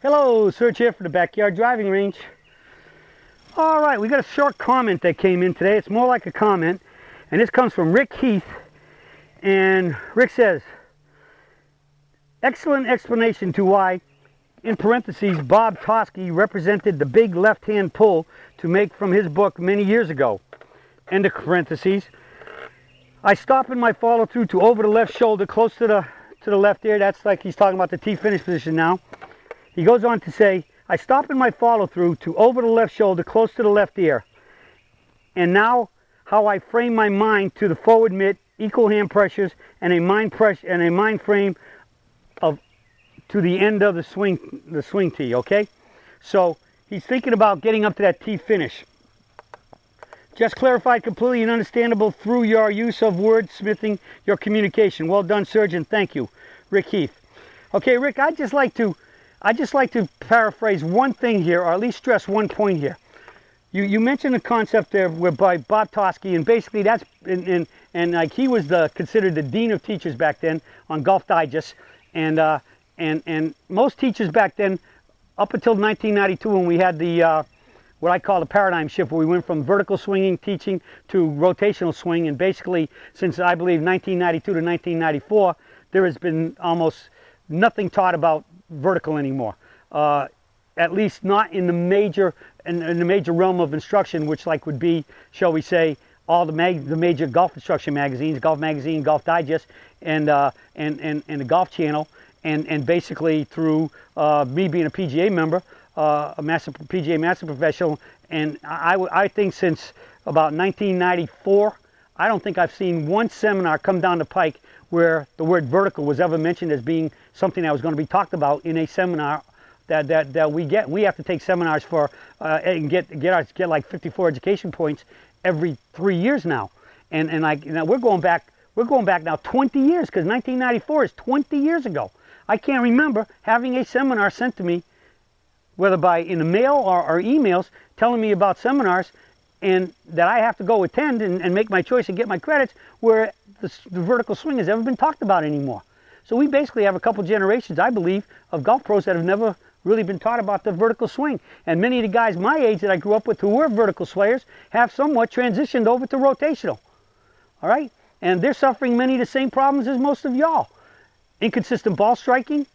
Hello, Serge here for the Backyard Driving Range. All right, we got a short comment that came in today. It's more like a comment, and this comes from Rick Heath. And Rick says, excellent explanation to why, in parentheses, Bob Tosky represented the big left-hand pull to make from his book many years ago. End of parentheses. I stop in my follow-through to over the left shoulder, close to the left ear. That's like he's talking about the T-finish position now. He goes on to say, I stop in my follow-through to over the left shoulder, close to the left ear. And now how I frame my mind to the forward mitt, equal hand pressures, and a mind frame of to the end of the swing tee, okay? So he's thinking about getting up to that tee finish. Just clarified completely and understandable through your use of wordsmithing, your communication. Well done, Surgeon. Thank you, Rick Heath. Okay, Rick, I'd just like to paraphrase one thing here, or at least stress one point here. You mentioned a concept there by Bob Tosky, and basically that's and like he was considered the dean of teachers back then on Golf Digest, and most teachers back then, up until 1992 when we had the what I call the paradigm shift, where we went from vertical swinging teaching to rotational swing, and basically since I believe 1992 to 1994, there has been almost nothing taught about vertical anymore, at least not in the major realm of instruction, which like would be, shall we say, all the major golf instruction magazines, Golf Magazine, Golf Digest, and the Golf Channel, and basically through me being a PGA member, a PGA Master Professional, and I think since about 1994, I don't think I've seen one seminar come down the pike where the word vertical was ever mentioned as being something that was going to be talked about in a seminar that we get. We have to take seminars for and get like 54 education points every 3 years now, and like we're going back now 20 years, because 1994 is 20 years ago. I can't remember having a seminar sent to me, whether by in the mail or emails, telling me about seminars and that I have to go attend and make my choice and get my credits, where the vertical swing has ever been talked about anymore. So we basically have a couple generations, I believe, of golf pros that have never really been taught about the vertical swing. And many of the guys my age that I grew up with who were vertical swayers have somewhat transitioned over to rotational. All right? And they're suffering many of the same problems as most of y'all. Inconsistent ball striking,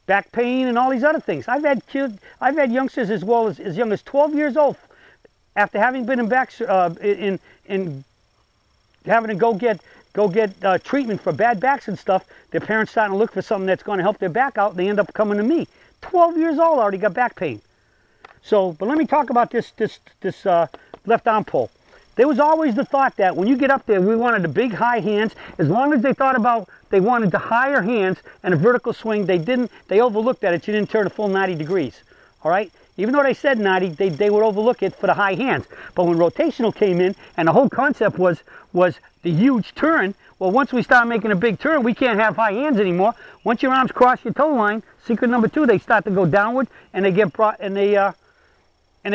back pain, and all these other things. I've had youngsters as well as young as 12 years old, after having been in having to go get treatment for bad backs and stuff, their parents starting to look for something that's going to help their back out, and they end up coming to me. 12 years old, already got back pain. So, but let me talk about this left arm pull. There was always the thought that when you get up there, we wanted the big high hands. As long as they wanted the higher hands and a vertical swing, they overlooked that you didn't turn a full 90 degrees. All right? Even though they said 90, they would overlook it for the high hands. But when rotational came in, and the whole concept was the huge turn, well, once we start making a big turn, we can't have high hands anymore. Once your arms cross your toe line, secret number 2, they start to go downward, and they get brought, and they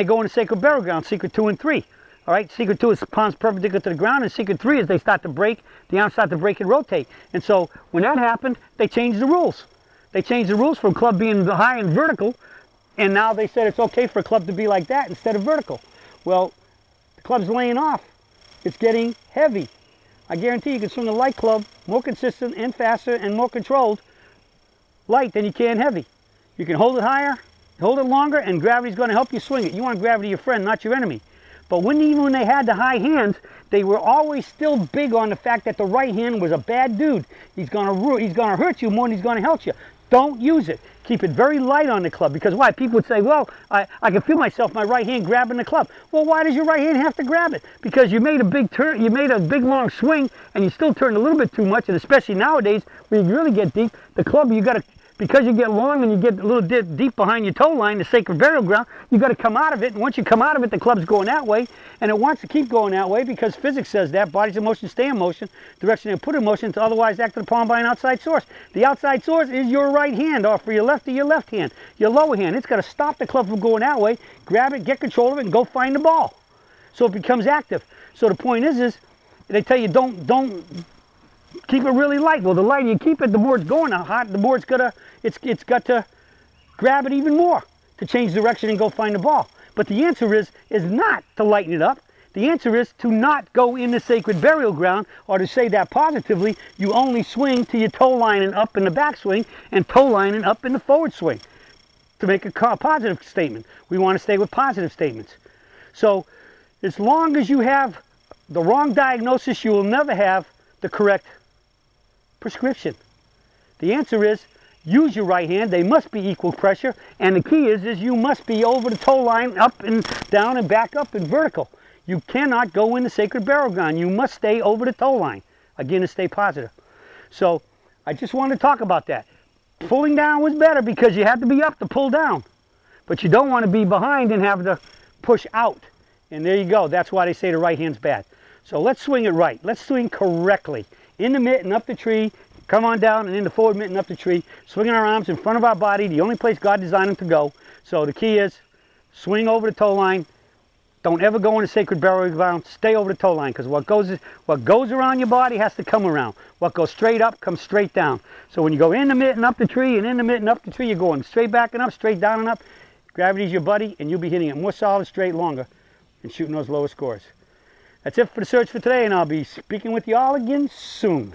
go into sacred burial ground, secret 2 and 3. All right, secret 2 is palms perpendicular to the ground, and secret 3 is they start to break, the arms start to break and rotate. And so when that happened, they changed the rules. They changed the rules from club being high and vertical, and now they said it's okay for a club to be like that instead of vertical. Well, the club's laying off. It's getting heavy. I guarantee you can swing a light club more consistent and faster and more controlled light than you can heavy. You can hold it higher, hold it longer, and gravity's going to help you swing it. You want gravity your friend, not your enemy. But even when they had the high hands, they were always still big on the fact that the right hand was a bad dude. He's going to hurt you more than he's going to help you. Don't use it. Keep it very light on the club, because why? People would say, well, I can feel myself, my right hand grabbing the club. Well, why does your right hand have to grab it? Because you made a big turn, you made a big long swing, and you still turned a little bit too much, and especially nowadays, when you really get deep, the club, because you get long and you get a little deep behind your toe line, the sacred burial ground, you got to come out of it, and once you come out of it, the club's going that way, and it wants to keep going that way because physics says that. Bodies in motion stay in motion, direction they put in motion to otherwise acted upon by an outside source. The outside source is your right hand, or for your left hand, your lower hand. It's got to stop the club from going that way, grab it, get control of it, and go find the ball. So it becomes active. So the point is they tell you don't keep it really light. Well, the lighter you keep it, the more it's going hot. The more it's got to grab it even more to change direction and go find the ball. But the answer is not to lighten it up. The answer is to not go in the sacred burial ground, or to say that positively, you only swing to your toe line and up in the backswing and toe line and up in the forward swing to make a positive statement. We want to stay with positive statements. So as long as you have the wrong diagnosis, you will never have the correct prescription. The answer is use your right hand. They must be equal pressure. And the key is you must be over the toe line, up and down and back up and vertical. You cannot go in the sacred burial ground. You must stay over the toe line, again, to stay positive. So I just wanted to talk about that. Pulling down was better because you have to be up to pull down. But you don't want to be behind and have to push out. And there you go. That's why they say the right hand's bad. So let's swing it right. Let's swing correctly. In the mitt and up the tree. Come on down and in the forward mitt and up the tree. Swinging our arms in front of our body, the only place God designed them to go. So the key is swing over the toe line. Don't ever go in the sacred burial ground. Stay over the toe line, because what goes around your body has to come around. What goes straight up comes straight down. So when you go in the mitt and up the tree, and in the mitt and up the tree, you're going straight back and up, straight down and up. Gravity's your buddy, and you'll be hitting it more solid, straight, longer, and shooting those lower scores. That's it for the search for today, and I'll be speaking with you all again soon.